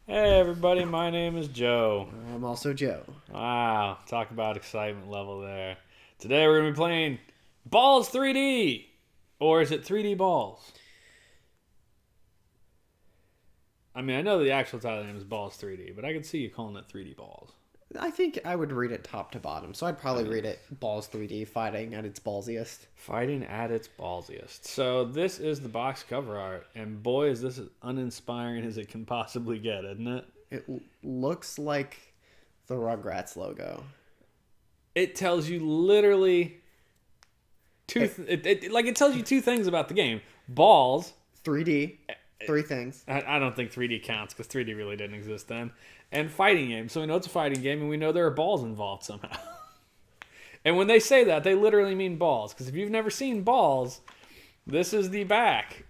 Hey everybody, my name is Joe. I'm also Joe. Wow, talk about excitement level there. Today we're going to be playing Ballz 3D. Or is it 3D Balls? I mean, I know the actual title name is Ballz 3D, but I can see you calling it 3D Balls. I think I would read it top to bottom, so I'd probably I mean, read it Ballz 3D, fighting at its ballsiest. fighting at its ballsiest. So this is the box cover art, and boy, is this as uninspiring as it can possibly get, isn't it? Looks like the Rugrats logo. It tells you literally It, it tells you two things about the game. Balls. 3D, three things. I don't think 3D counts because 3D really didn't exist then. And fighting game. So we know it's a fighting game and we know there are balls involved somehow. And when they say that, they literally mean balls. Because if you've never seen Balls, this is the back.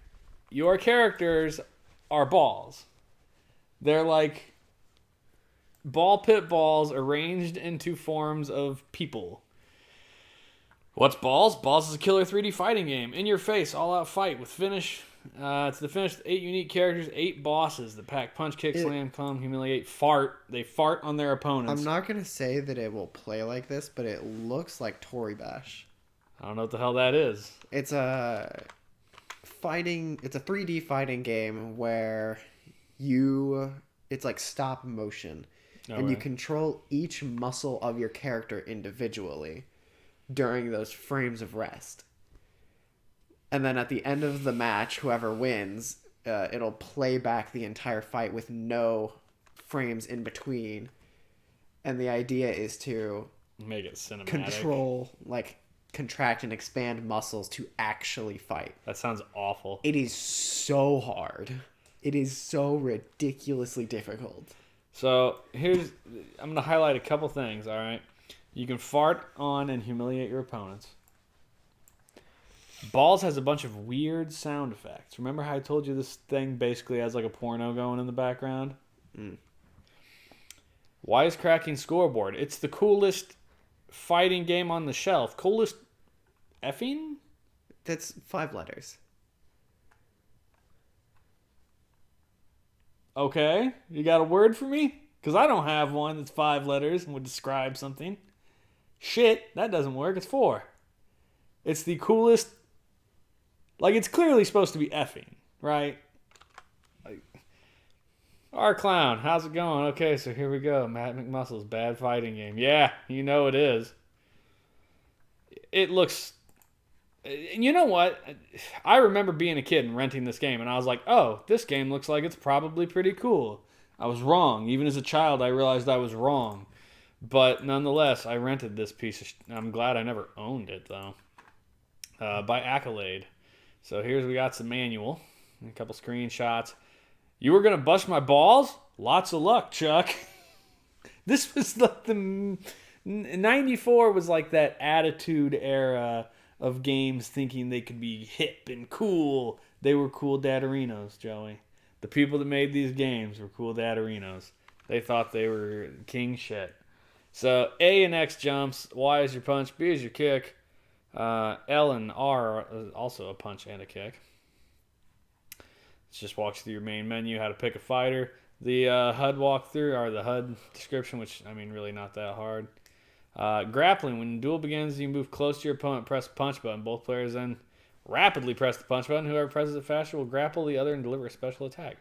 Your characters are balls. They're like ball pit balls arranged into forms of people. What's Ballz? Ballz is a killer 3D fighting game. In your face, all out fight with finish. It's the finish with 8 unique characters, 8 bosses that pack punch, kick, slam, calm, humiliate, fart. They fart on their opponents. I'm not going to say that it will play like this, but it looks like Tory Bash. I don't know what the hell that is. It's a 3D fighting game where it's like stop motion. And you control each muscle of your character individually during those frames of rest. And then at the end of the match, whoever wins, it'll play back the entire fight with no frames in between. And the idea is to make it cinematic. Control, contract and expand muscles to actually fight. That sounds awful. It is so hard. It is so ridiculously difficult. So I'm going to highlight a couple things, all right? You can fart on and humiliate your opponents. Ballz has a bunch of weird sound effects. Remember how I told you this thing basically has like a porno going in the background? Wisecracking scoreboard. It's the coolest fighting game on the shelf. Coolest effing? That's 5 letters. Okay. You got a word for me? Because I don't have one that's 5 letters and would describe something. Shit, that doesn't work. It's 4. It's the coolest. Like, it's clearly supposed to be effing, right? Like, our clown, how's it going? Okay, so here we go. Matt McMuscle's bad fighting game. Yeah, you know it is. It looks. You know what? I remember being a kid and renting this game, and I was like, oh, this game looks like it's probably pretty cool. I was wrong. Even as a child, I realized I was wrong. But nonetheless, I rented this piece of I'm glad I never owned it, though. By Accolade. So we got some manual. A couple screenshots. You were going to bust my balls? Lots of luck, Chuck. This was the 94 was like that attitude era of games thinking they could be hip and cool. They were cool dadderinos, Joey. The people that made these games were cool dadderinos. They thought they were king shit. So A and X jumps, Y is your punch, B is your kick, L and R are also a punch and a kick. Let's just walk through your main menu, how to pick a fighter. The HUD walkthrough, or the HUD description, which, I mean, really not that hard. Grappling, when the duel begins, you move close to your opponent, press the punch button. Both players then rapidly press the punch button. Whoever presses it faster will grapple the other and deliver a special attack.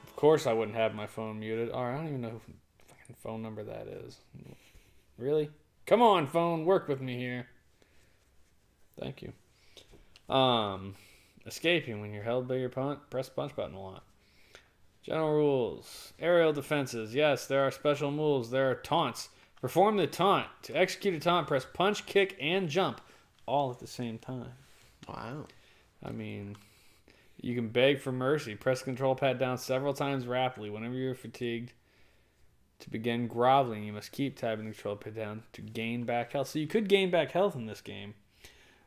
Of course I wouldn't have my phone muted. All right, I don't even know who fucking phone number that is. Really? Come on, phone, work with me here. Thank you. Escaping, when you're held by your opponent, press the punch button a lot. General rules. Aerial defenses. Yes, there are special moves. There are taunts. Perform the taunt. To execute a taunt, press punch, kick, and jump all at the same time. Wow. I mean, you can beg for mercy. Press the control pad down several times rapidly whenever you're fatigued. To begin groveling, you must keep tapping the control pad down to gain back health. So you could gain back health in this game.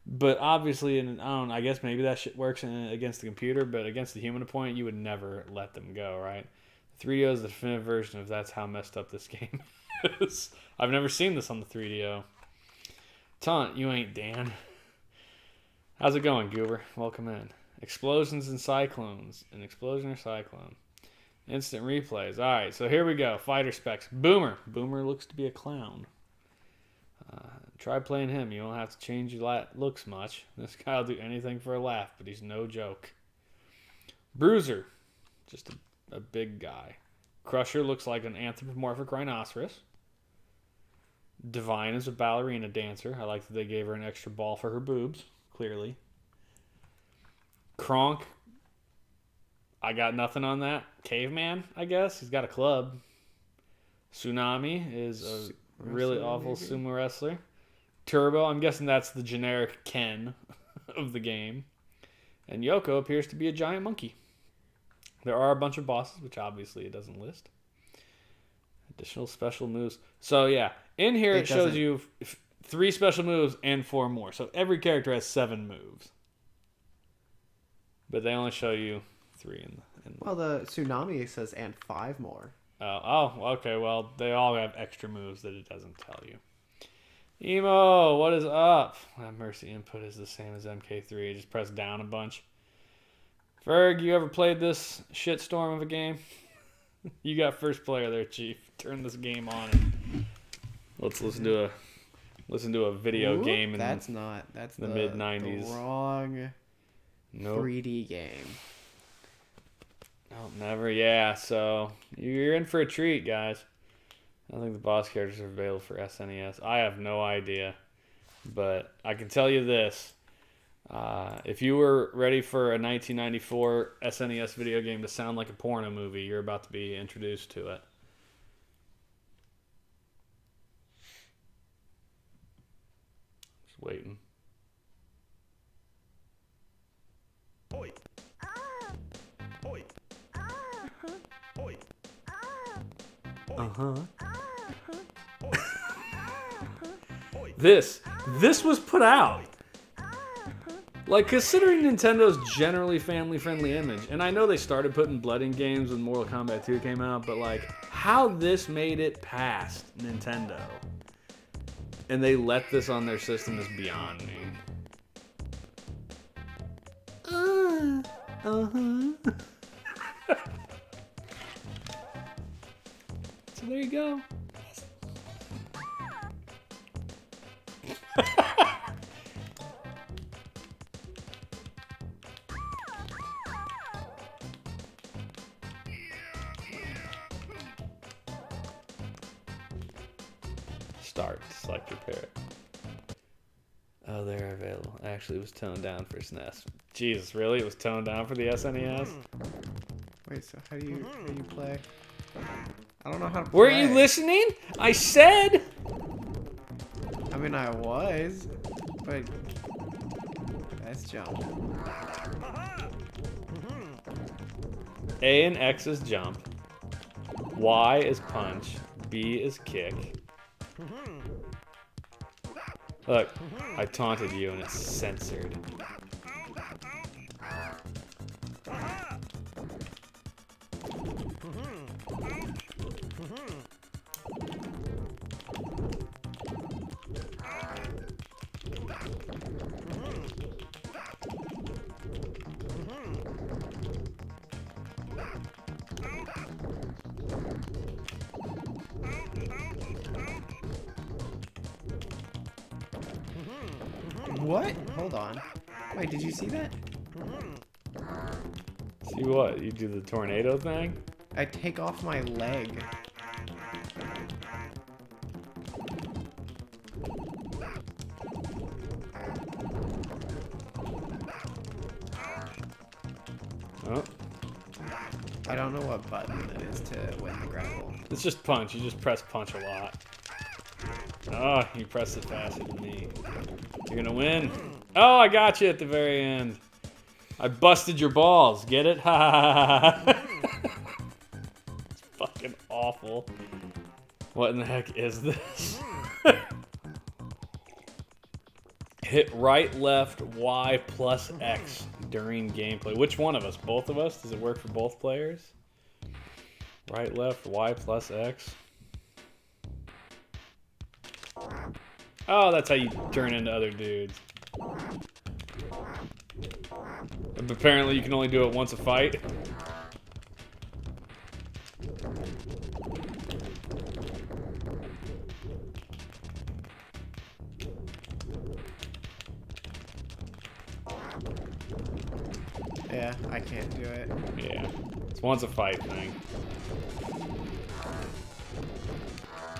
But obviously, I guess maybe that shit works against the computer, but against the human opponent, you would never let them go, right? 3DO is the definitive version of that's how messed up this game is. I've never seen this on the 3DO. Taunt, you ain't Dan. How's it going, Goober? Welcome in. Explosions and cyclones. An explosion or cyclone. Instant replays. All right, so here we go. Fighter specs. Boomer. Boomer looks to be a clown. Try playing him. You don't have to change your looks much. This guy will do anything for a laugh, but he's no joke. Bruiser. Just a big guy. Crusher looks like an anthropomorphic rhinoceros. Divine is a ballerina dancer. I like that they gave her an extra ball for her boobs, clearly. Kronk. I got nothing on that. Caveman, I guess. He's got a club. Tsunami is a really awful sumo wrestler. Turbo, I'm guessing that's the generic Ken of the game. And Yoko appears to be a giant monkey. There are a bunch of bosses, which obviously it doesn't list. Additional special moves. So yeah, in here it shows you 3 special moves and 4 more. So every character has 7 moves. But they only show you 3 in the... Well, the Tsunami says and 5 more. Oh, okay. Well, they all have extra moves that it doesn't tell you. Emo, what is up? Mercy input is the same as MK3. Just press down a bunch. Ferg, you ever played this shitstorm of a game? You got first player there, Chief. Turn this game on and let's listen to a video game in that's the mid-90s. The wrong 3D game. No, never. Yeah, so you're in for a treat, guys. I don't think the boss characters are available for SNES. I have no idea. But I can tell you this. If you were ready for a 1994 SNES video game to sound like a porno movie, you're about to be introduced to it. Just waiting. Oi. Oi. Oi. Uh-huh. This was put out. Like, considering Nintendo's generally family-friendly image, and I know they started putting blood in games when Mortal Kombat 2 came out, but like, how this made it past Nintendo, and they let this on their system is beyond me. So there you go. Start. Select your parrot. Oh, they're available. Actually, it was toned down for SNES. Jesus, really? It was toned down for the SNES? Wait, so how do you play? I don't know how to play. Were you listening? I said! I mean, I was, but let's jump. A and X is jump. Y is punch. B is kick. Look, I taunted you and it's censored. What? Hold on. Wait, did you see that? See what? You do the tornado thing? I take off my leg. Oh. I don't know what button it is to win the grapple. It's just punch. You just press punch a lot. Oh, you press it faster than me. You're gonna win. Oh, I got you at the very end. I busted your balls. Get it? Ha ha ha ha. It's fucking awful. What in the heck is this? Hit right, left, Y plus X during gameplay. Which one of us? Both of us? Does it work for both players? Right, left, Y plus X. Oh, that's how you turn into other dudes. And apparently you can only do it once a fight. Yeah, I can't do it. Yeah. It's once a fight thing.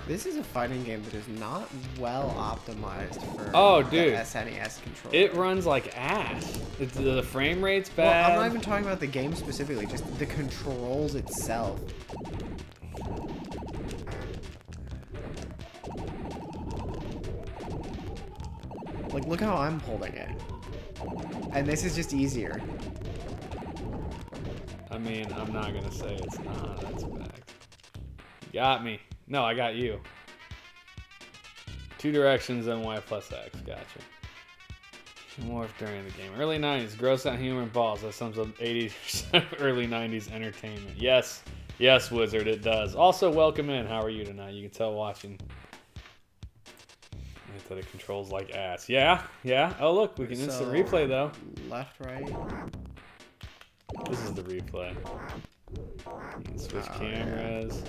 This is a fighting game that is not well optimized for dude. the SNES controller. It runs like ass. The frame rate's Well, bad. I'm not even talking about the game specifically, just the controls itself. Like, look how I'm holding it. And this is just easier. I mean, I'm not gonna say it's not. That's a fact. You got me. No, I got you. 2 directions and Y plus X. Gotcha. Morph during the game. Early 90s. Gross out humor and balls. That sums up 80% of early 90s entertainment. Yes. Yes, Wizard, it does. Also, welcome in. How are you tonight? You can tell watching. That it controls like ass. Yeah. Yeah. Oh, look. We can instant replay, though. Left, right. This is the replay. You can switch cameras.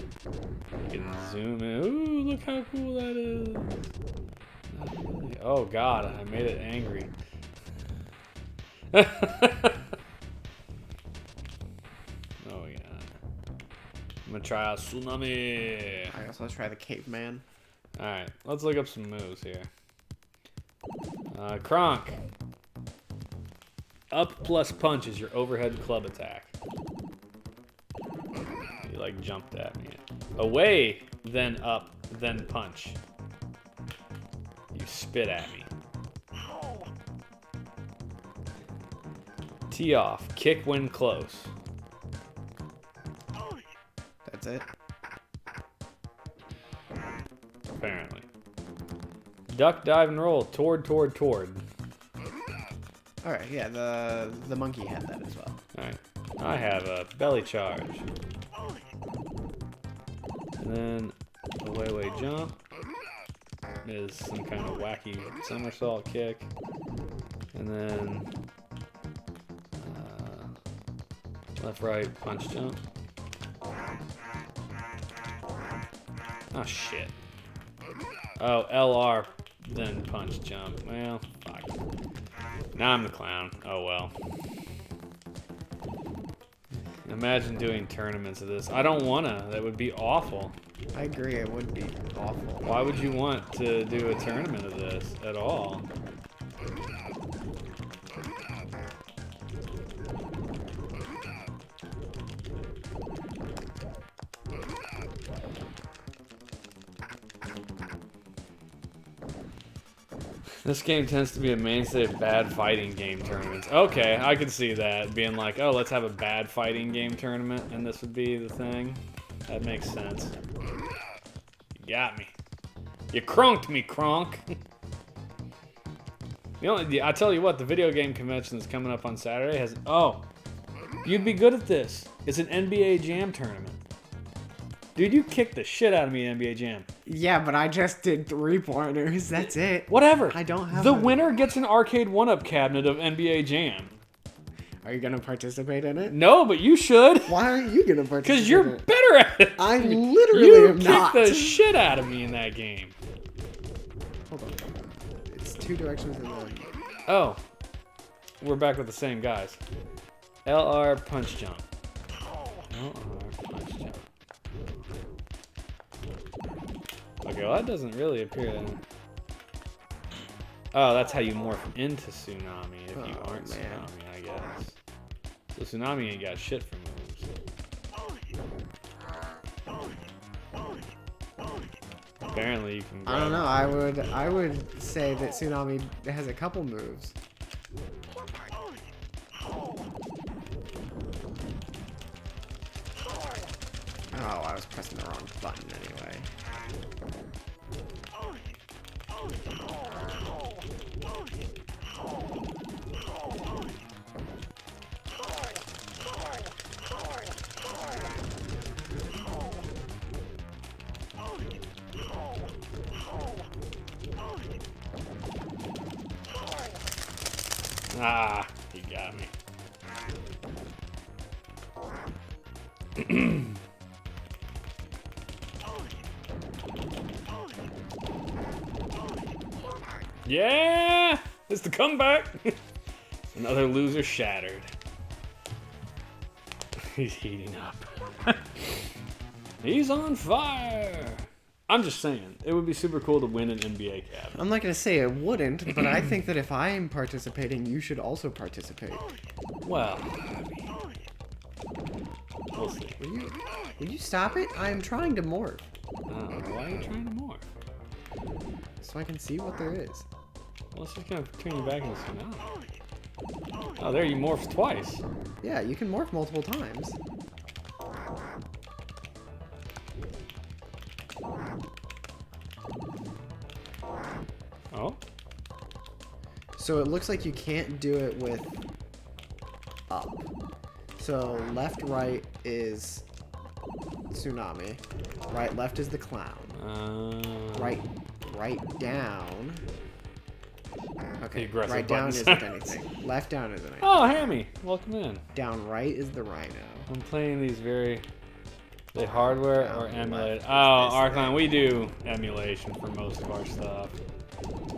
You can zoom in. Ooh, look how cool that is. Not really. Oh god, I made it angry. Oh god. I'm gonna try out Tsunami. I guess let's try the caveman. Alright, let's look up some moves here. Kronk. Up plus punch is your overhead club attack. You like jumped at me. Away, then up, then punch. You spit at me. Tee off, kick when close. That's it. Apparently. Duck, dive, and roll. Toward. Alright, yeah, the monkey had that as well. Alright. I have a belly charge. And then away jump is some kind of wacky somersault kick. And then left, right, punch jump. Oh shit. Oh, LR, then punch jump. Well, fuck. Now I'm the clown. Oh well. Imagine doing tournaments of this. I don't wanna. That would be awful. I agree, it would be awful. Why would you want to do a tournament of this at all? This game tends to be a mainstay of bad fighting game tournaments. Okay, I could see that. Being like, oh, let's have a bad fighting game tournament, and this would be the thing. That makes sense. You got me. You cronked me, Kronk. I tell you what, the video game convention that's coming up on Saturday has... Oh, you'd be good at this. It's an NBA Jam tournament. Dude, you kicked the shit out of me in NBA Jam. Yeah, but I just did 3-pointers. That's it. Whatever. I don't have the winner gets an arcade one-up cabinet of NBA Jam. Are you going to participate in it? No, but you should. Why aren't you going to participate? Because you're better at it. I literally am not. You kicked the shit out of me in that game. Hold on. It's 2 directions in the... Oh. We're back with the same guys. LR punch jump. LR punch jump. Okay, well that doesn't really appear to... Oh, that's how you morph into Tsunami if you aren't Tsunami, I guess. So Tsunami ain't got shit for moves. Apparently you can... I don't know, I would say that Tsunami has a couple moves. Oh, I was pressing the wrong button anyway. Ah, you got me. Yeah! It's the comeback! Another loser shattered. He's heating up. He's on fire. I'm just saying, it would be super cool to win an NBA cap. I'm not going to say it wouldn't, but I think that if I am participating, you should also participate. Well, we'll see. Will you stop it? I am trying to morph. Why are you trying to morph? So I can see what there is. Well, let's just kind of turn you back into Tsunami. Oh, there you morphed twice. Yeah, you can morph multiple times. Oh? So it looks like you can't do it with up. So left, right is Tsunami. Right, left is the clown. Right down. Okay, right down isn't anything. Left down isn't anything. Oh, Hammy, welcome in. Down right is the Rhino. I'm playing these they hardware Down or emulated? left Oh, is this Archon, thing. we do emulation for most of our stuff.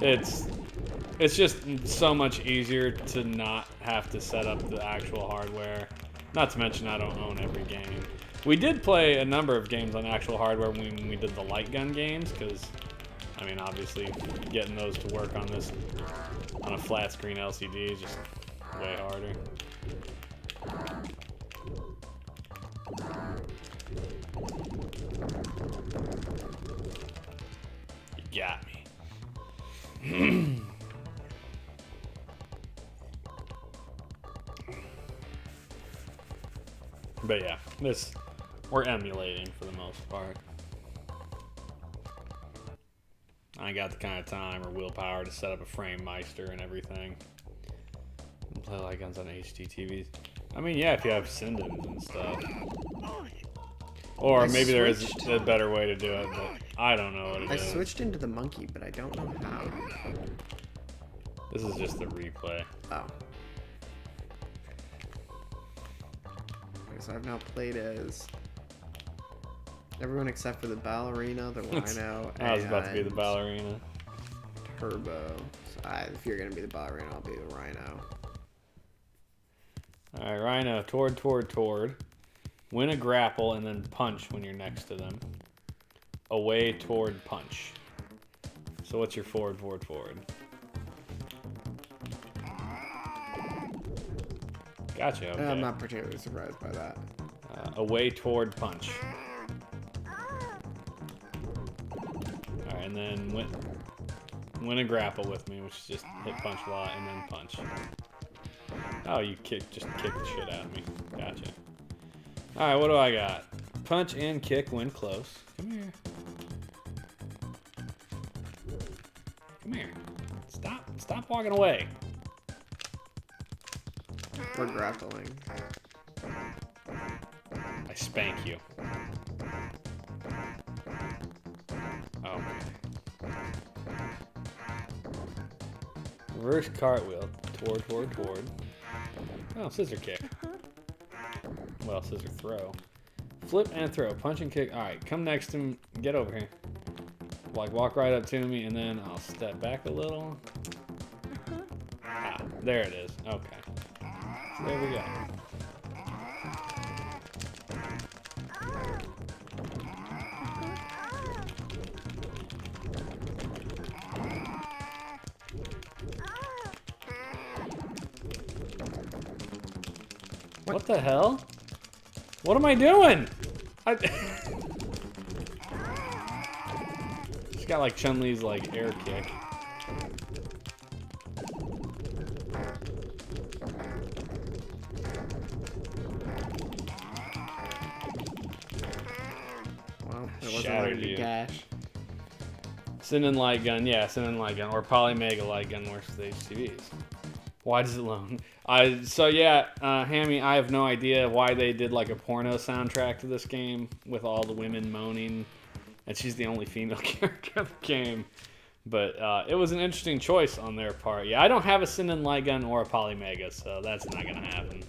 It's just so much easier to not have to set up the actual hardware. Not to mention I don't own every game. We did play a number of games on actual hardware when we did the light gun games, because, I mean, obviously getting those to work on a flat screen LCD is just way harder. You got me. But yeah, we're emulating for the most part. I ain't got the kind of time or willpower to set up a frame meister and everything. And play light guns on HD TVs. I mean, yeah, if you have Sindens and stuff. Or maybe there is a better way to do it, but I don't know what it is. I switched into the monkey, but I don't know how. This is just the replay. Oh. Okay, so I've now played as everyone except for the ballerina, the rhino, and I was about to be the ballerina. Turbo. So if you're gonna be the ballerina, I'll be the rhino. Alright, Rhino, toward. Win a grapple and then punch when you're next to them. Away, toward, punch. So what's your forward? Gotcha, okay. I'm not particularly surprised by that. Away, toward, punch. Alright, and then win a grapple with me, which is just hit punch a lot and then punch. Oh, you just kick the shit out of me. Gotcha. Alright, what do I got? Punch and kick when close. Come here. Come here. Stop walking away. We're grappling. I spank you. Oh. Reverse cartwheel. Toward. Oh, scissor kick. Well, scissor throw. Flip and throw. Punch and kick. Alright, come next to me. Get over here. Like, walk right up to me, and then I'll step back a little. Ah, there it is. Okay. So there we go. What the hell? What am I doing? She's got like Chun-Li's like air kick. Well, it wasn't Shattered ready to you. gash. Send-in light gun, yeah, send-in light gun, or Polymega light gun works with HTVs. Why does it loan? So yeah, Hammy, I have no idea why they did like a porno soundtrack to this game with all the women moaning, and she's the only female character of the game. But it was an interesting choice on their part. Yeah, I don't have a send-in light gun or a Polymega, so that's not gonna happen.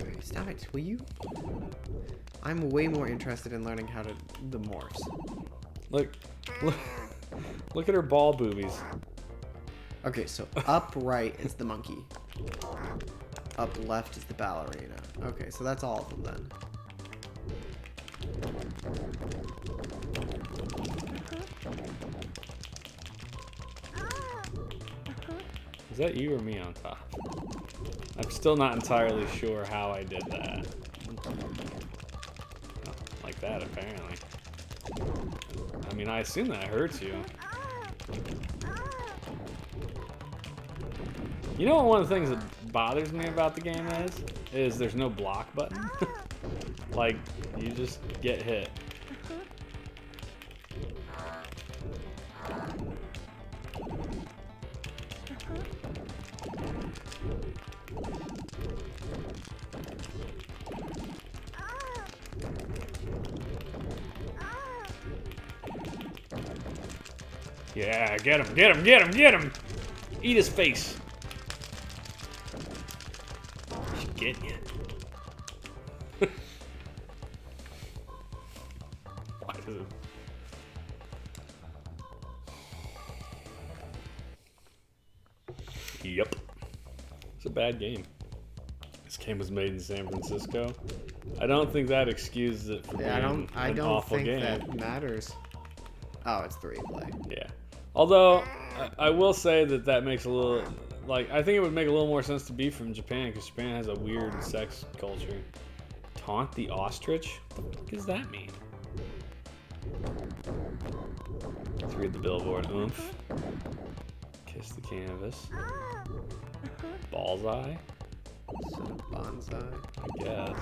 Wait, stop it, will you? I'm way more interested in learning how to the morphs. Look at her ball boobies. Okay, so up right is the monkey. Up left is the ballerina. Okay, so that's all of them then. Is that you or me on top? I'm still not entirely sure how I did that. Oh, like that, apparently. I mean, I assume that hurts you. You know what one of the things that bothers me about the game is there's no block button. Like, you just get hit. Yeah, get him, get him, get him, get him! Eat his face. She's getting you. Why is it? Yep. It's a bad game. This game was made in San Francisco. I don't think that excuses it for being an awful game. I don't think that matters. Oh, it's 3-play. Yeah. Although, I will say that makes a little... Like, I think it would make a little more sense to be from Japan, because Japan has a weird sex culture. Taunt the ostrich? What the fuck does that mean? Let's read the billboard. Oomph. Kiss the canvas. Ballseye? Bonsai. I guess.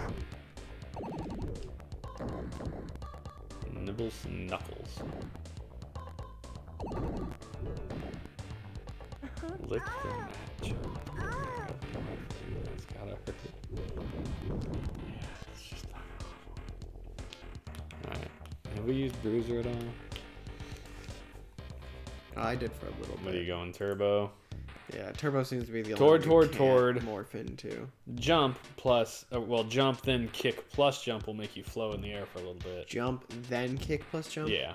Nibble some knuckles. Lick the match. That's gotta hurt it. Yeah, it's just alright. Have we used Bruiser at all? I did for a little bit. What are you going, Turbo? Yeah, Turbo seems to be the Toward, only one you toward. can't morph into. Jump plus, well, jump then kick plus jump will make you flow in the air for a little bit. Jump then kick plus jump? Yeah.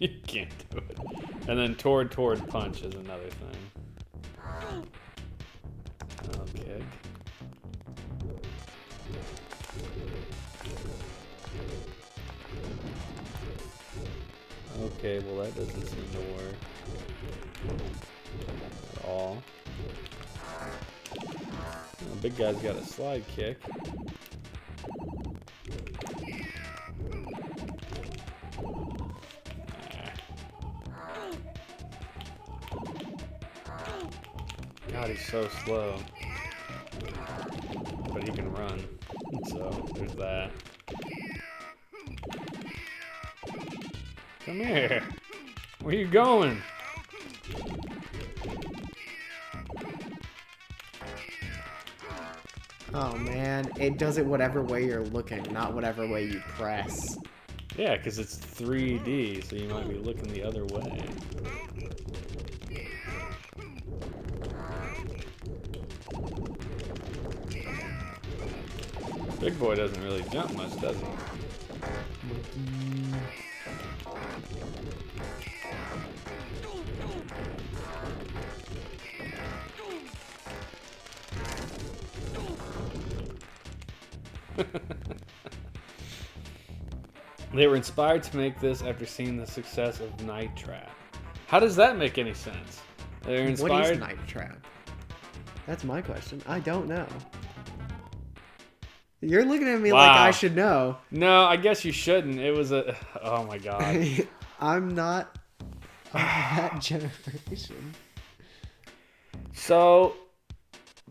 You can't do it. And then toward punch is another thing. Okay. Okay, well that doesn't seem to work at all. Oh, big guy's got a slide kick. God, he's so slow. But he can run. So, there's that. Come here. Where you going? Oh man, it does it whatever way you're looking, not whatever way you press. Yeah, because it's 3D, so you might be looking the other way. Big boy doesn't really jump much, does he? They were inspired to make this after seeing the success of Night Trap. How does that make any sense? They're inspired. What is Night Trap? That's my question. I don't know. You're looking at me like I should know. No, I guess you shouldn't. It was a... Oh my god. I'm not of that generation. So,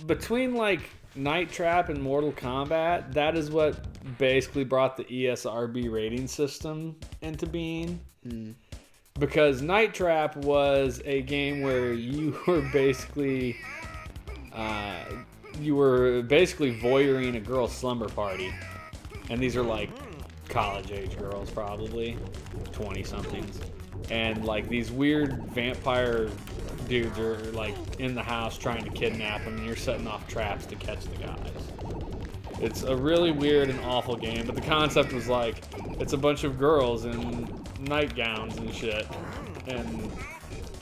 between like Night Trap and Mortal Kombat, that is what basically brought the ESRB rating system into being. Because Night Trap was a game where you were basically voyeuring a girl's slumber party, and these are like college age girls, probably 20 somethings, and like these weird vampire dudes are like in the house trying to kidnap them, and you're setting off traps to catch the guys. It's a really weird and awful game, but the concept was like, it's a bunch of girls in nightgowns and shit, and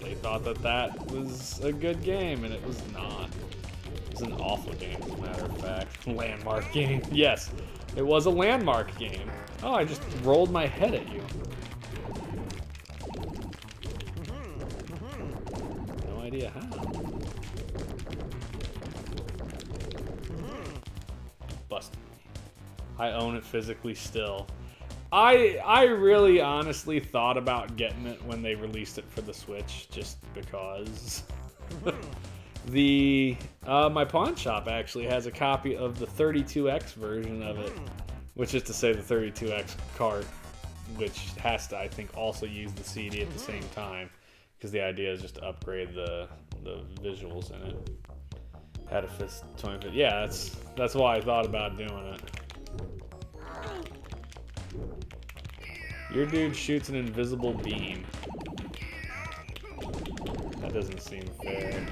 they thought that was a good game, and it was not. It was an awful game, as a matter of fact. Landmark game. Yes, it was a landmark game. Oh, I just rolled my head at you. No idea how. Busted me. I own it physically still. I really honestly thought about getting it when they released it for the Switch, just because. My pawn shop actually has a copy of the 32X version of it, which is to say the 32X cart, which has to, I think, also use the CD at the same time, because the idea is just to upgrade the visuals in it. Had a fist 20. Yeah, that's why I thought about doing it. Your dude shoots an invisible beam. That doesn't seem fair.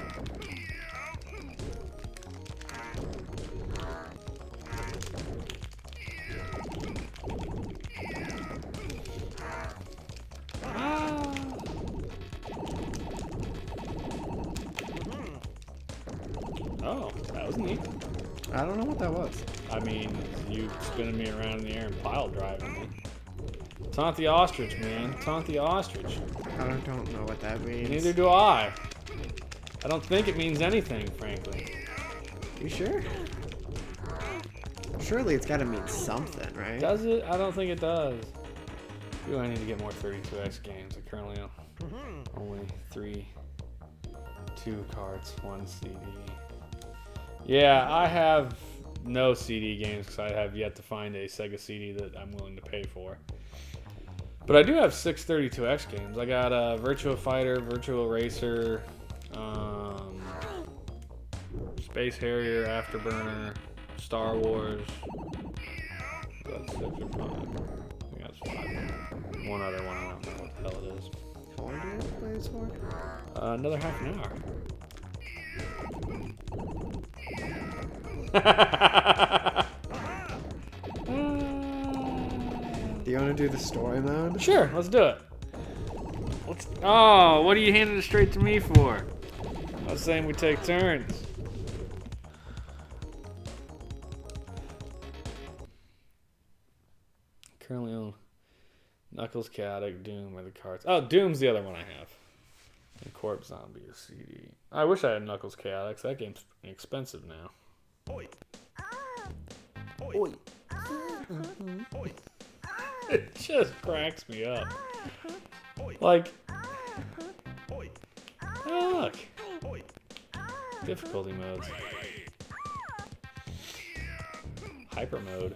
Oh, that was neat. I don't know what that was. I mean, you spinning me around in the air and pile driving me. Taunt the ostrich, man. Taunt the ostrich. I don't know what that means. Neither do I. I don't think it means anything, frankly. You sure? Surely it's got to mean something, right? Does it? I don't think it does. Ooh, I need to get more 32X games. I currently only 2 cards, 1 CD. Yeah, I have no CD games because I have yet to find a Sega CD that I'm willing to pay for. But I do have 6 32X games. I got Virtua Fighter, Virtua Racer, Space Harrier, Afterburner, Star Wars. That's 6 or 5. I think that's 5. One other one, I don't know what the hell it is. How long do you have to play this for? Another half an hour. Do you want to do the story mode? Sure, let's do it. Oh, what are you handing it straight to me for? I was saying we take turns. Currently own Knuckles, Chaotic, Doom are the cards. Oh, Doom's the other one I have. And Corpse Zombie is CD. I wish I had Knuckles Chaotix. That game's expensive now. Oi. Oi. Oi. It just cracks me up. Like, oh, look. Difficulty modes. Hyper mode.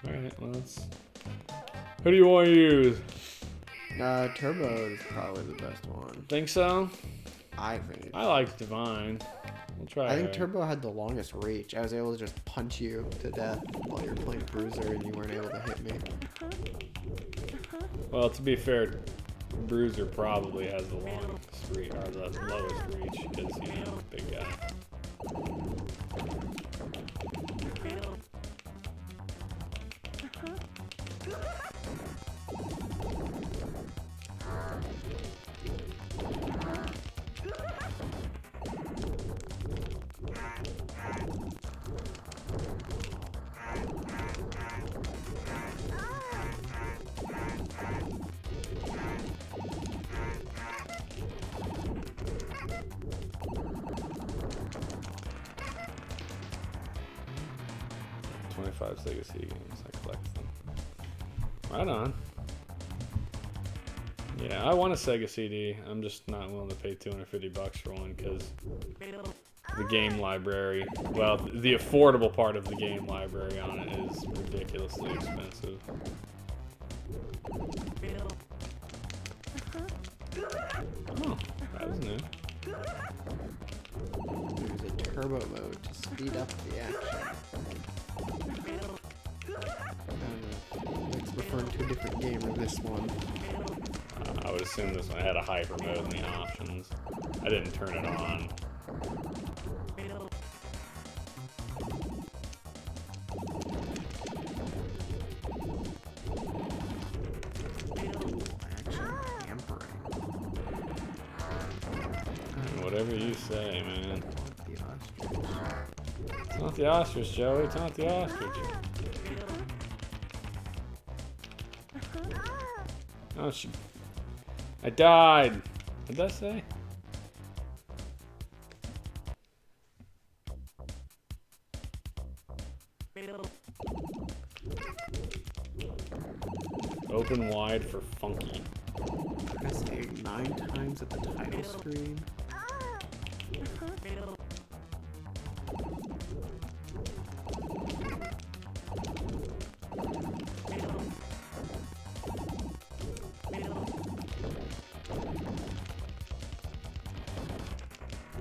Alright, well, let's... Who do you want to use? Turbo is probably the best one. Think so? I think. I like Divine. We'll try. I think Turbo had the longest reach. I was able to just punch you to death while you were playing Bruiser and you weren't able to hit me. Well, to be fair, Bruiser probably has the longest reach, or the lowest reach, because, you know, big guy. Sega CD games. I collect them. Right on. Yeah, I want a Sega CD. I'm just not willing to pay $250 for one because the game library, well, the affordable part of the game library on it is ridiculously expensive. Oh, that was new. There's a turbo mode to speed up the action. It's referring to a different game or this one. I would assume this one had a hyper mode in the options. I didn't turn it on. Action. Whatever you say, man. The ostrich. It's not the ostrich, Joey. It's not the ostrich. Oh, I died. What did that say? Open wide for funky. Press A 9 times at the title screen.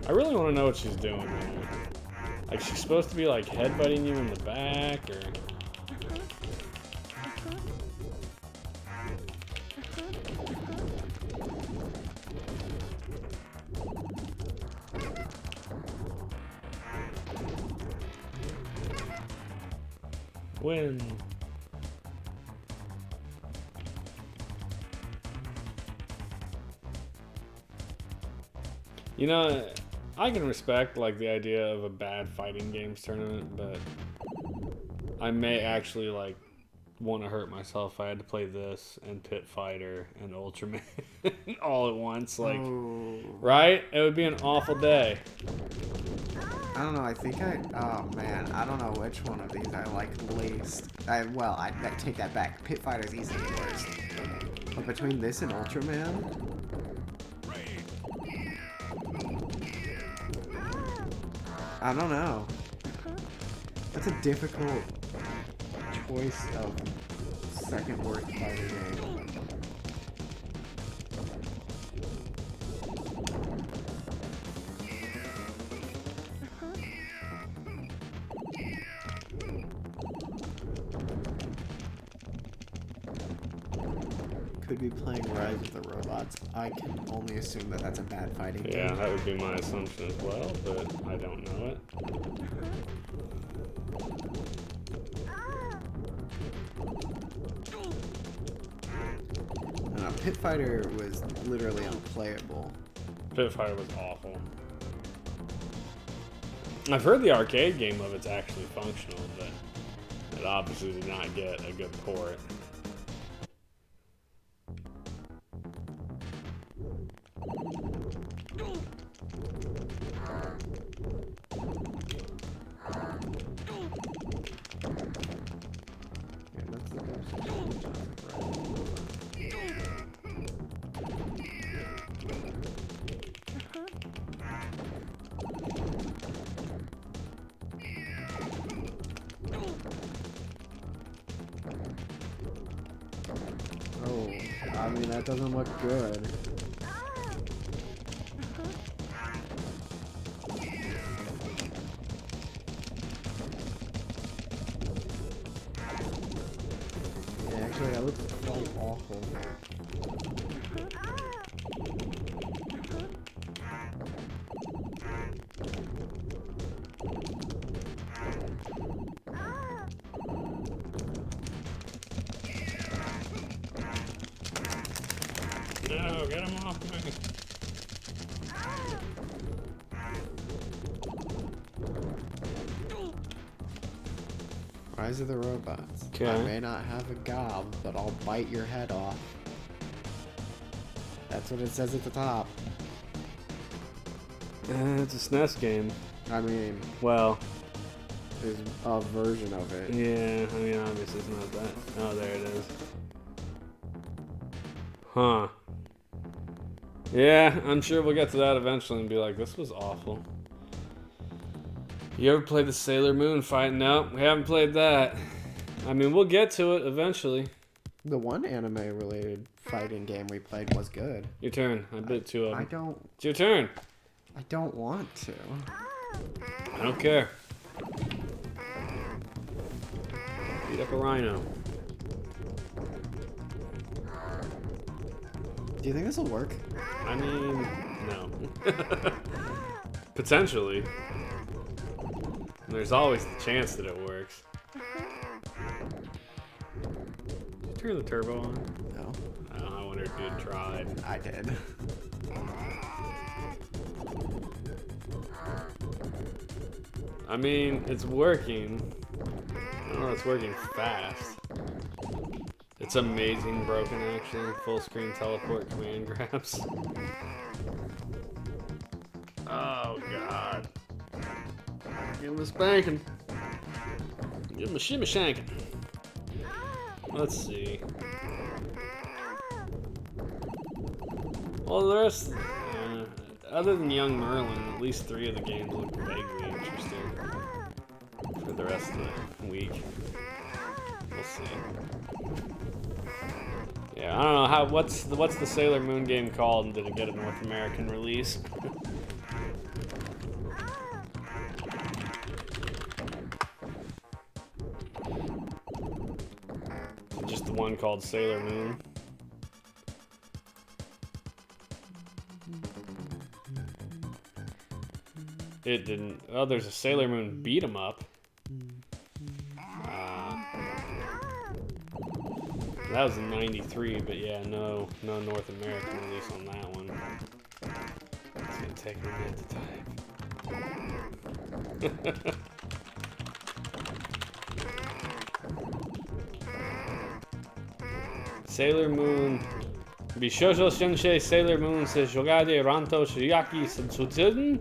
I really want to know what she's doing there. Like, she's supposed to be like headbutting you in the back, or... Win. You know, I can respect like the idea of a bad fighting games tournament, but I may actually like want to hurt myself if I had to play this and Pit Fighter and Ultraman all at once. Like, right? It would be an awful day. I don't know, I think oh man, I don't know which one of these I like least. I take that back. Pit Fighter's easily worst. But between this and Ultraman, I don't know. That's a difficult choice of second worst fighting game. Could be playing Rise of the Robots. I can only assume that that's a bad fighting game. Yeah, that would be my assumption as well, but I don't know it. Pit Fighter was literally unplayable. Pit Fighter was awful. I've heard the arcade game of it's actually functional, but it obviously did not get a good port. I mean, that doesn't look good. Yeah, actually, that looks quite awful. No, get him off me. Rise of the Robots. Okay. I may not have a gob, but I'll bite your head off. That's what it says at the top. It's a SNES game. I mean, Well, there's a version of it. yeah, I mean, obviously it's not that. Oh, there it is. Huh. Yeah, I'm sure we'll get to that eventually and be like, this was awful. You ever played the Sailor Moon fight? No, we haven't played that. I mean, we'll get to it eventually. The one anime-related fighting game we played was good. Your turn. I bit two of them. I don't. It's your turn. I don't want to. I don't care. Beat up a rhino. Do you think this will work? I mean, no. Potentially. There's always the chance that it works. Did you turn the turbo on? No. I wonder if you had tried. I did. I mean, it's working. I don't know, it's working fast. It's amazing broken action, full screen teleport command grabs. Oh god. Give him a spanking. Give him a shimmy shanking. Let's see. Well, the rest, other than Young Merlin, at least 3 of the games look vaguely interesting for the rest of the week. We'll see. Yeah, I don't know how. What's the Sailor Moon game called, and did it get a North American release? Just the one called Sailor Moon. It didn't. Oh, there's a Sailor Moon beat 'em up. That was in '93, but yeah, no North American release on that one. It's gonna take a minute to type. Sailor Moon. Bishojo Sensei Sailor Moon says Jogade Ranto Shiriaki Sensutsun.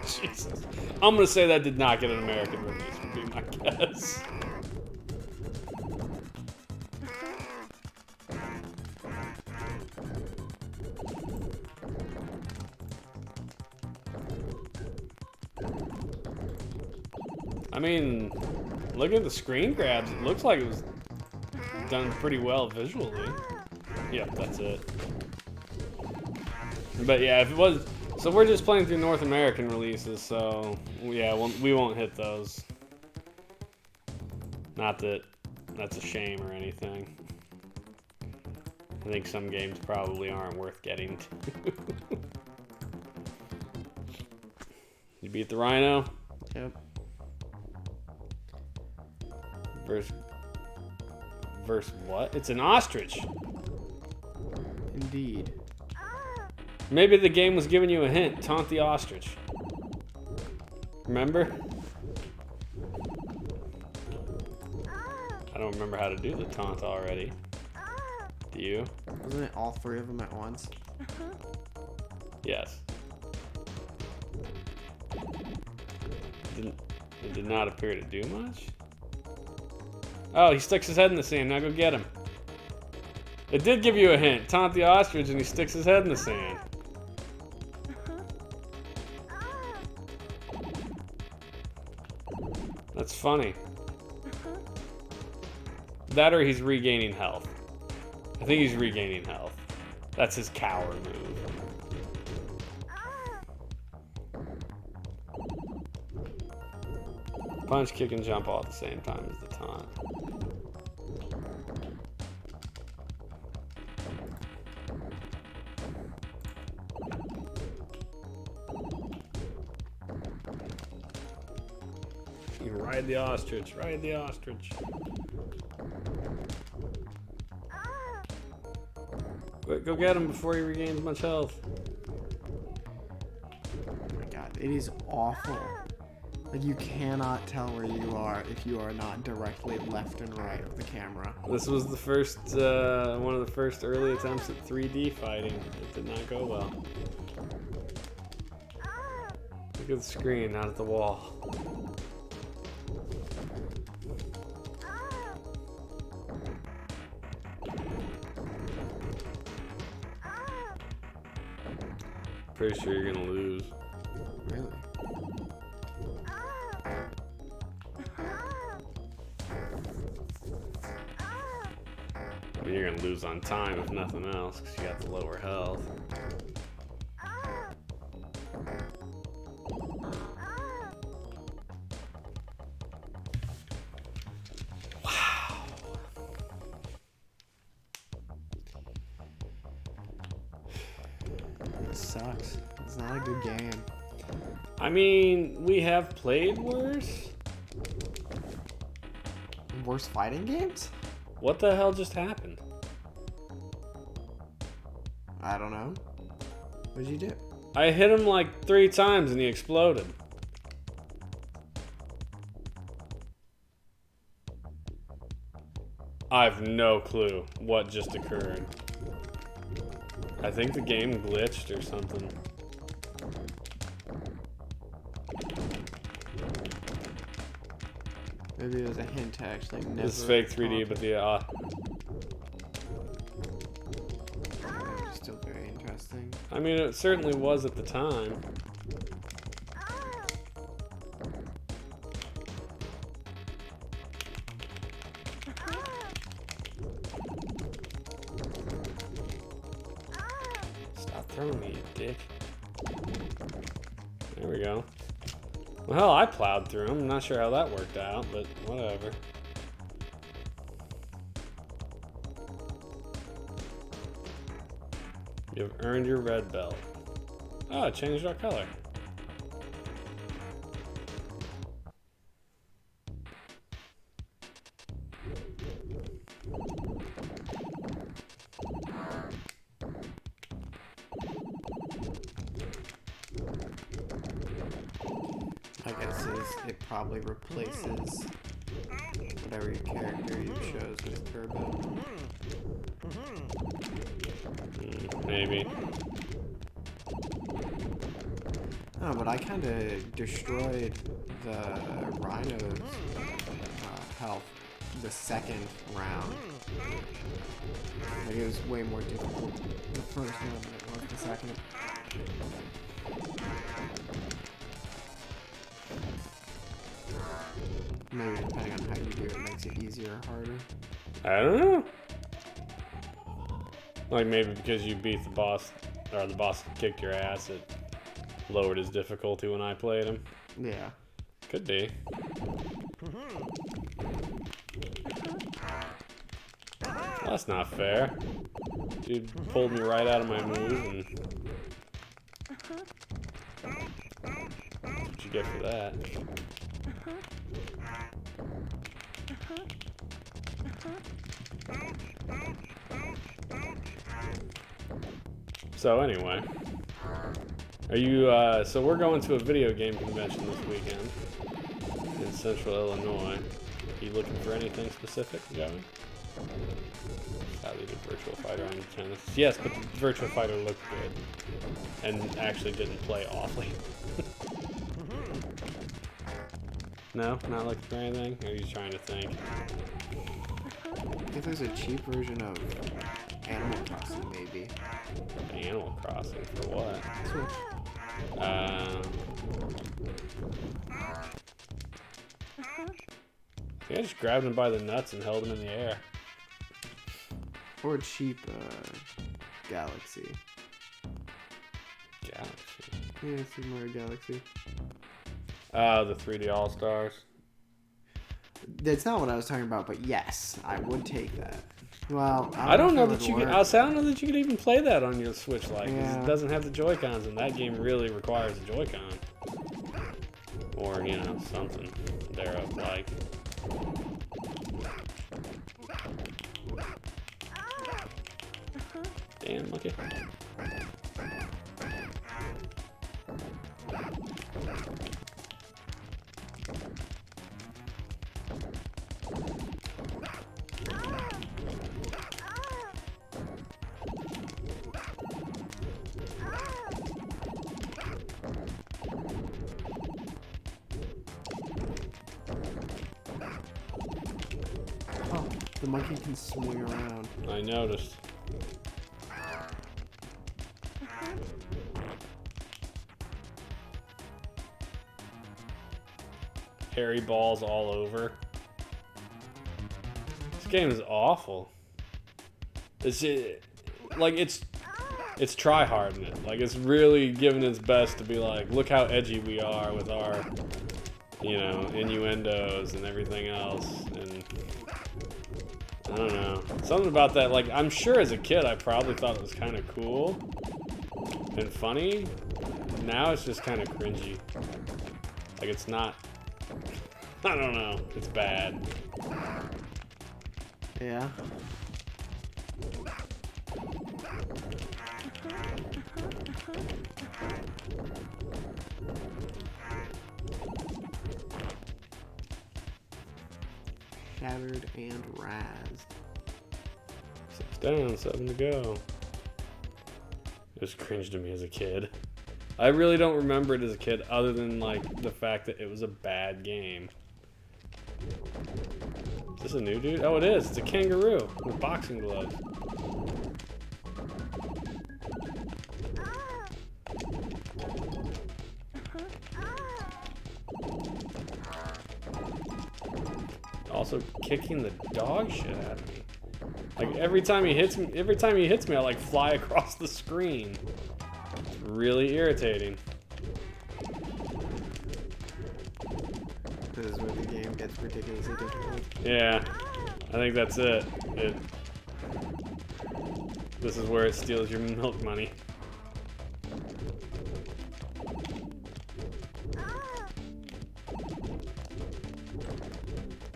Jesus. I'm gonna say that did not get an American release, would be my guess. I mean, look at the screen grabs. It looks like it was done pretty well visually. Yep, that's it. But yeah, if it was... So we're just playing through North American releases, so yeah, we won't hit those. Not that that's a shame or anything. I think some games probably aren't worth getting to. You beat the Rhino? Yep. Verse what? It's an ostrich. Indeed. Maybe the game was giving you a hint. Taunt the ostrich. Remember? I don't remember how to do the taunt already. Do you? Wasn't it all 3 of them at once? Yes. It did not appear to do much. Oh, he sticks his head in the sand. Now go get him. It did give you a hint. Taunt the ostrich and he sticks his head in the sand. That's funny. That or he's regaining health. I think he's regaining health. That's his cower move. Punch, kick, and jump all at the same time as the taunt. You ride the ostrich, ride the ostrich. Quick, go get him before he regains much health. Oh my god, it is awful. Like, you cannot tell where you are if you are not directly left and right of the camera. This was the first, one of the first early attempts at 3D fighting. It did not go well. Look at the screen, not at the wall. Pretty sure you're gonna lose. Really? I mean, you're gonna lose on time if nothing else, because you got the lower health. Wow. It sucks. It's not a good game. I mean, we have played worse. Worst fighting games? What the hell just happened? I don't know. What did you do? I hit him like 3 times and he exploded. I have no clue what just occurred. I think the game glitched or something. Maybe it was a hint to actually never. This is fake 3D, but the still very interesting. I mean, it certainly was at the time. Stop throwing me, you dick. There we go. Well, hell, I plowed through them. I'm not sure how that worked out, but whatever. You've earned your red belt. Oh, it changed our color. I guess it probably replaces whatever your character you chose with turbo. Maybe. Oh, but I kind of destroyed the Rhino's health the second round. Like, it was way more difficult the first one than it was the second. Maybe depending on how you do it, it makes it easier or harder. I don't know. Like maybe because you beat the boss, or the boss kicked your ass, it lowered his difficulty when I played him. Yeah. Could be. Well, that's not fair. Dude pulled me right out of my move, and that's what you get for that. So anyway, are you, so we're going to a video game convention this weekend in Central Illinois. Are you looking for anything specific, Joey? Sadly, the Virtual Fighter on the tennis. Yes, but the Virtual Fighter looked good and actually didn't play awfully. No? Not looking for anything? Or are you trying to think? If there's a cheap version of Animal Crossing, maybe. Animal Crossing for what? Switch. Yeah, just grabbed him by the nuts and held him in the air. Or cheap Galaxy. Galaxy. Yeah, Super Mario Galaxy. The 3D All-Stars. That's not what I was talking about, but yes, I would take that. Well, I don't know if it that you would can. work. I don't know that you can even play that on your Switch, like 'cause Yeah. it doesn't have the Joy-Cons, and that game really requires a Joy-Con, or you know something thereof like. Damn monkey. Oh, the monkey can swing around. I noticed. Hairy balls all over. This game is awful. It's like it's try-harding it. Like it's really giving its best to be like, look how edgy we are with our, you know, innuendos and everything else. And I don't know, something about that. Like I'm sure as a kid I probably thought it was kind of cool and funny. Now it's just kind of cringy. Like it's not. I don't know. It's bad. Yeah. Shattered and razzed. down, 7 to go. It was cringe to me as a kid. I really don't remember it as a kid other than like the fact that it was a bad game. Is this a new dude? Oh, it is. It's a kangaroo with boxing gloves. Also kicking the dog shit out of me. Like every time he hits me, I like fly across the screen. It's really irritating. This is where the game gets ridiculously difficult. Yeah, I think that's it. This is where it steals your milk money.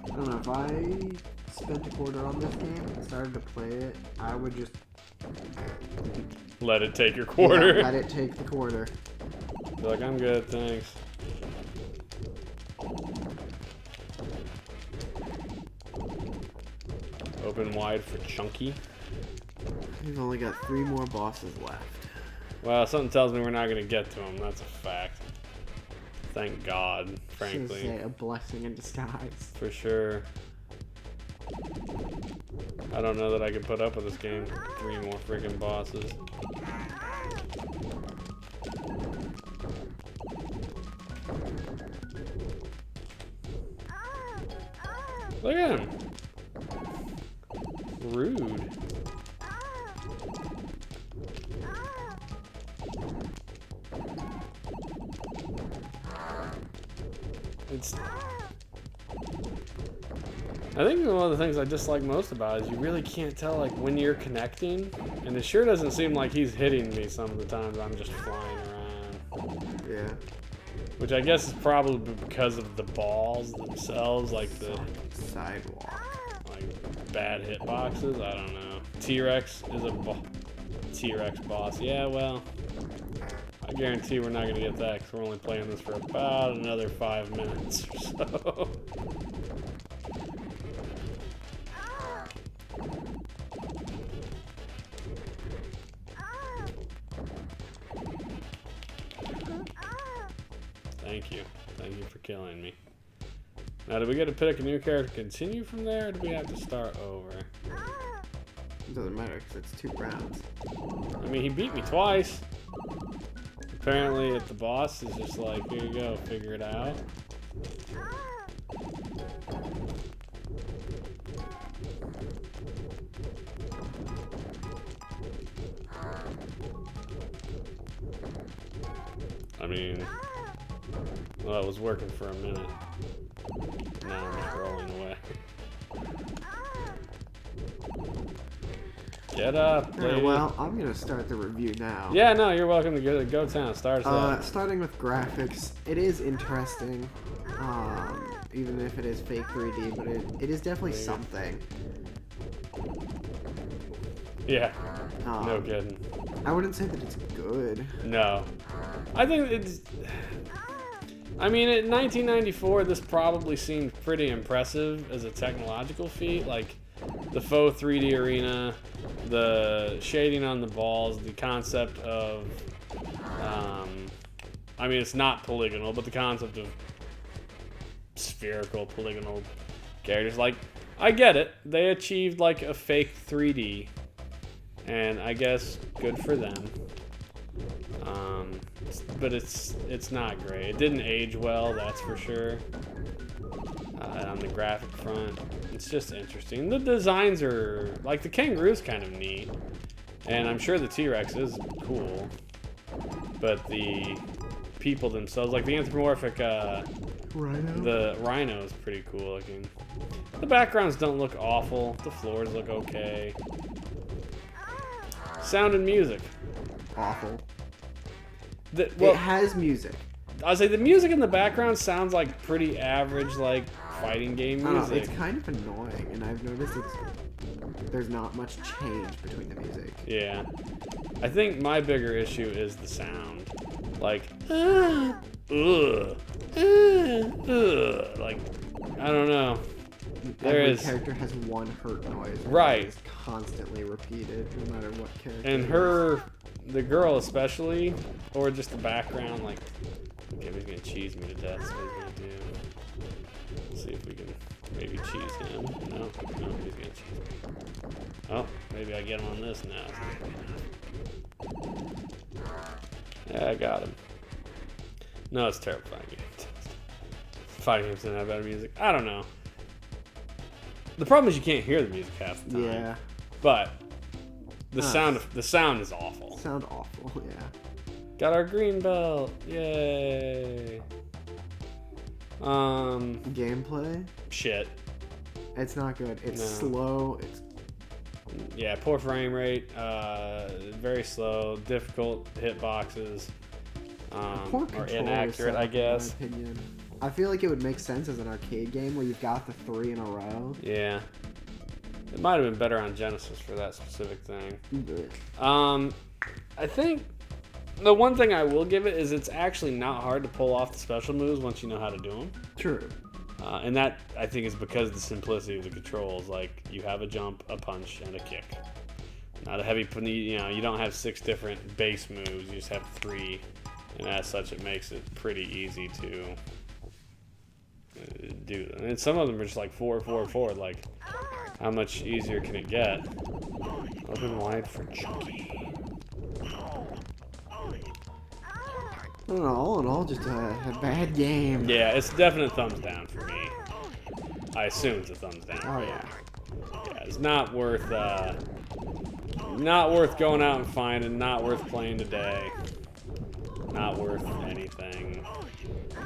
I don't know, if I spent a quarter on this game and started to play it, I would just Let it take your quarter. Yeah, let it take the quarter. Be like, I'm good, thanks. Open wide for Chunky. We've only got 3 more bosses left. Well, something tells me we're not going to get to them. That's a fact. Thank God, frankly. Say a blessing in disguise. For sure. I don't know that I can put up with this game. 3 more freaking bosses. Look at him. Rude. I think one of the things I dislike most about it is you really can't tell like when you're connecting, and it sure doesn't seem like he's hitting me some of the times. I'm just flying around. Yeah. Which I guess is probably because of the balls themselves, like the sidewalk, like bad hitboxes. I don't know. T-Rex is a T-Rex boss. Yeah, well, I guarantee we're not gonna get that because we're only playing this for about another 5 minutes or so. Thank you. Thank you for killing me. Now, do we get to pick a new character, continue from there, or do we have to start over? It doesn't matter because it's 2 rounds. I mean, he beat me twice. Apparently, the boss is just like, here you go, figure it out. I mean, well, it was working for a minute. Now I'm just rolling away. Get up, lady. Well, I'm gonna start the review now. Yeah, no, you're welcome to go town. Start us off. Starting with graphics, it is interesting, even if it is fake 3D, but it is definitely something. Yeah, no kidding. I wouldn't say that it's good. No. I think it's... I mean, in 1994, this probably seemed pretty impressive as a technological feat. Like, the faux 3D arena, the shading on the balls, the concept of... I mean, it's not polygonal, but the concept of spherical, polygonal characters. Like, I get it. They achieved, like, a fake 3D. And I guess good for them. But it's not great. It didn't age well, that's for sure. On the graphic front, it's just interesting. The designs are like the kangaroo's kind of neat, and I'm sure the T-Rex is cool. But the people themselves, like the anthropomorphic Rhino? The rhino is pretty cool looking. The backgrounds don't look awful. The floors look okay. Sound and music. Awful. Well, it has music. I was like, the music in the background sounds like pretty average, like fighting game music. It's kind of annoying, and I've noticed there's not much change between the music. Yeah, I think my bigger issue is the sound. Like, like, I don't know. Every character has one hurt noise. Right. It's constantly repeated, no matter what character. And the girl especially, or just the background, like, okay, he's gonna cheese me to death. That's what he's gonna do. Let's see if we can maybe cheese him. No, he's gonna cheese me. Oh, maybe I get him on this now. Yeah, I got him. No, it's a terrible fighting game. Fighting games don't have better music. I don't know. The problem is you can't hear the music half the time. Yeah. But the sound is awful. Sound awful, yeah. Got our green belt. Yay. Gameplay? Shit. It's not good. It's slow. Yeah, poor frame rate. Very slow. Difficult hitboxes. Poor or inaccurate, I guess. In my opinion. I feel like it would make sense as an arcade game where you've got the 3 in a row. Yeah. It might have been better on Genesis for that specific thing. I think the one thing I will give it is it's actually not hard to pull off the special moves once you know how to do them. True. And that, I think, is because of the simplicity of the controls. Like, you have a jump, a punch, and a kick. Not a heavy, you don't have 6 different base moves. You just have 3. And as such, it makes it pretty easy to do them. And some of them are just like 4, 4, 4. Like, how much easier can it get? Open wide for Chucky. I don't know, all in all, just a bad game. Yeah, it's a definite thumbs down for me. I assume it's a thumbs down. Oh yeah. Yeah, it's not worth going out and finding, not worth playing today. Not worth anything.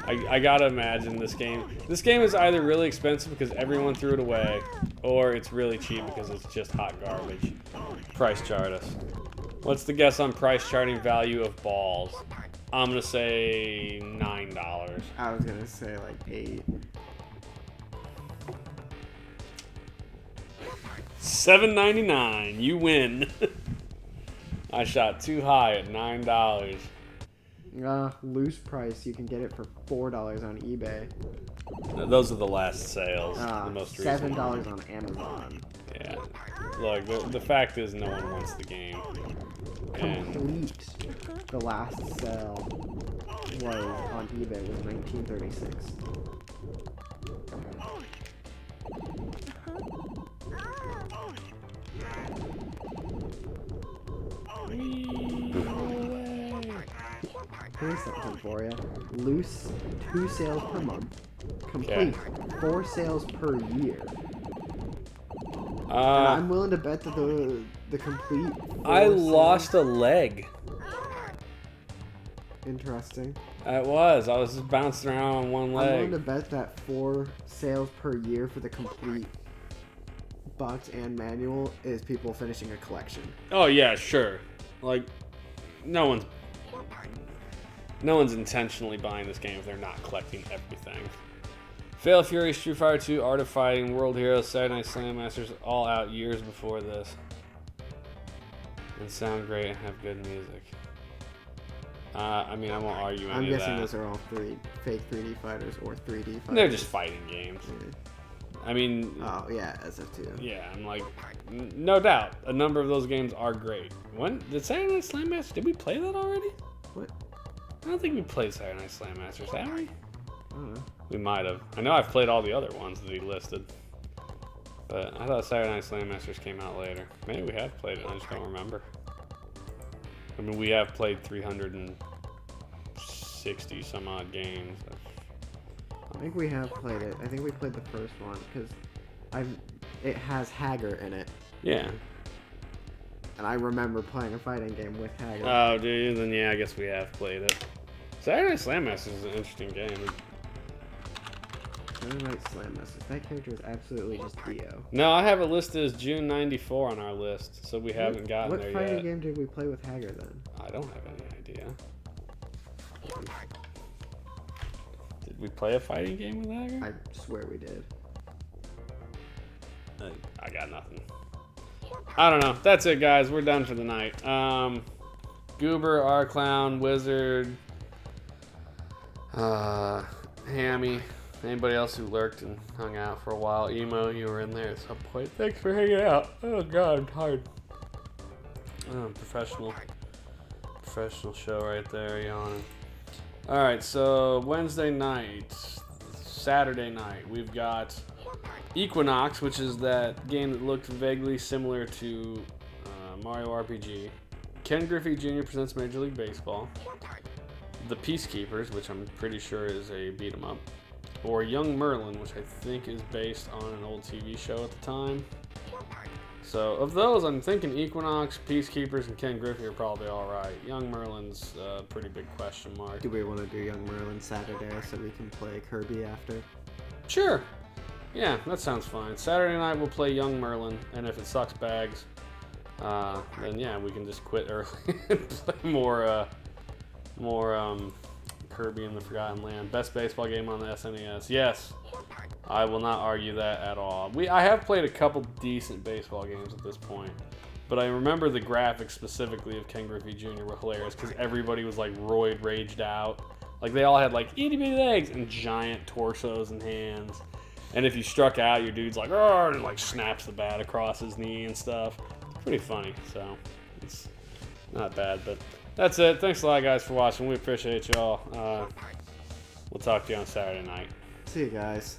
I gotta imagine this game. This game is either really expensive because everyone threw it away, or it's really cheap because it's just hot garbage. Price chart us. What's the guess on price charting value of Ballz? I'm gonna say $9. I was gonna say like 8. $7.99. You win. I shot too high at $9. Loose price, you can get it for $4 on eBay. No, those are the last sales. The most recent. $7 on Amazon. Yeah. Look, the fact is no one wants the game. And Complete. The last sale was on eBay was $19.36. Here's something for you. Loose, 2 sales per month. Complete, 4 sales per year. And I'm willing to bet that the complete. I lost a leg. Interesting. I was just bouncing around on one I'm leg. willing to bet that 4 sales per year for the complete box and manual is people finishing a collection. Oh yeah, sure. Like, no one's intentionally buying this game if they're not collecting everything. Fatal Fury, Street Fighter 2, Art of Fighting, World Heroes, Saturday Night Slam Masters, all out years before this. And sound great and have good music. I mean, I won't argue any of that. I'm guessing those are all fake 3D fighters or 3D fighters. They're just fighting games. Yeah. I mean... Oh, yeah, SF2. Yeah, I'm like... No doubt, a number of those games are great. When did Saturday Night Slam Masters... Did we play that already? What? I don't think we played Saturday Night Slam Masters, have we? I don't know. We might have. I know I've played all the other ones that he listed. But I thought Saturday Night Slam Masters came out later. Maybe we have played it, I just don't remember. I mean, we have played 360 some odd games. I think we have played it. I think we played the first one because it has Hager in it. Yeah. And I remember playing a fighting game with Hager. Oh, do you? Then yeah, I guess we have played it. Saturday Night Slam Masters is an interesting game. Saturday Night Slam Masters. That character is absolutely just Dio. No, I have it listed as June 94 on our list, so we haven't gotten there yet. What fighting game did we play with Hager then? I don't have any idea. Did we play a fighting game with Hager? I swear we did. I got nothing. I don't know. That's it, guys. We're done for the night. Goober, R-Clown, Wizard, Hammy, Anybody else who lurked and hung out for a while? Emo, you were in there at some point. Thanks for hanging out. Oh god, I'm tired. Professional show right there, yawning. Alright, so Wednesday night, Saturday night, we've got Equinox, which is that game that looked vaguely similar to Mario RPG. Ken Griffey Jr. presents Major League Baseball. The Peacekeepers, which I'm pretty sure is a beat 'em up. Or Young Merlin, which I think is based on an old TV show at the time. So, of those, I'm thinking Equinox, Peacekeepers, and Ken Griffey are probably alright. Young Merlin's a pretty big question mark. Do we want to do Young Merlin Saturday so we can play Kirby after? Sure. Yeah, that sounds fine. Saturday night we'll play Young Merlin, and if it sucks bags, then yeah, we can just quit early and play more Kirby in the Forgotten Land. Best baseball game on the SNES. Yes, I will not argue that at all. I have played a couple decent baseball games at this point, but I remember the graphics specifically of Ken Griffey Jr. were hilarious because everybody was like raged out. Like they all had like itty bitty legs and giant torsos and hands. And if you struck out, your dude's like, oh, and like snaps the bat across his knee and stuff. It's pretty funny, so it's not bad, but that's it. Thanks a lot, guys, for watching. We appreciate y'all. We'll talk to you on Saturday night. See you guys.